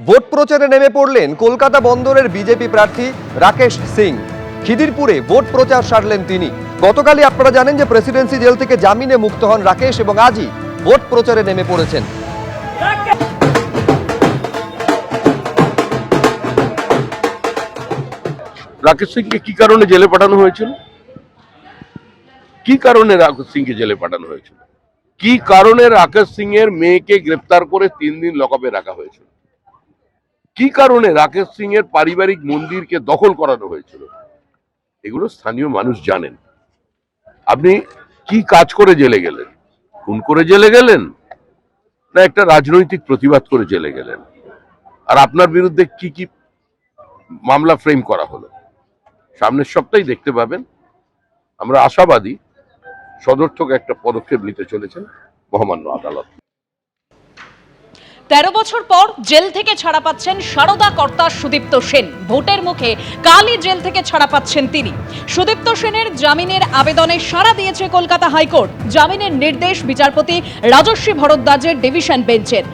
Vote প্রচারে নেমে পড়লেন কলকাতা বন্দরের বিজেপি প্রার্থী রাকেশ সিং। খিদিরপুরে ভোট প্রচার সারলেন তিনি। গতকালই আপনারা জানেন যে প্রেসিডেন্সি জেল থেকে জামিনে মুক্ত হন রাকেশ এবং আজই ভোট প্রচারে নেমে পড়েছেন। রাকেশ সিংকে কি কারণে জেলে পাঠানো হয়েছিল? কি কারণে রাকেশ সিংকে জেলে পাঠানো হয়েছিল? কি কারণে রাকেশ সিং এর মেয়েকে গ্রেফতার করে 3 দিন লকআপে রাখা হয়েছিল? কি কারণে রাকেশ সিং এর পারিবারিক মন্দিরকে দখল করানো হয়েছিল? এগুলো স্থানীয় মানুষ জানেন। আপনি কি কাজ করে জেলে গেলেন? খুন করে জেলে গেলেন, না একটা রাজনৈতিক প্রতিবাদ করে জেলে গেলেন? আর আপনার বিরুদ্ধে কি কি মামলা ফ্রেম করা হলো সামনের সপ্তাহে দেখতে পাবেন। আমরা আশাবাদী সদর্থক একটা পদক্ষেপ নিতে চলেছেন মহামান্য আদালত। 13 বছর পর জেল থেকে ছাড়া পাচ্ছেন সারদা কর্তা সুদীপ্ত সেন। ভোটের মুখে কালই জেল থেকে ছাড়া পাচ্ছেন তিনি। সুদীপ্ত সেনের জামিনের আবেদনে সাড়া দিয়েছে কলকাতা হাইকোর্ট। জামিনের নির্দেশ বিচারপতি রাজস্বী ভরদ্বাজের ডিভিশন বেঞ্চের।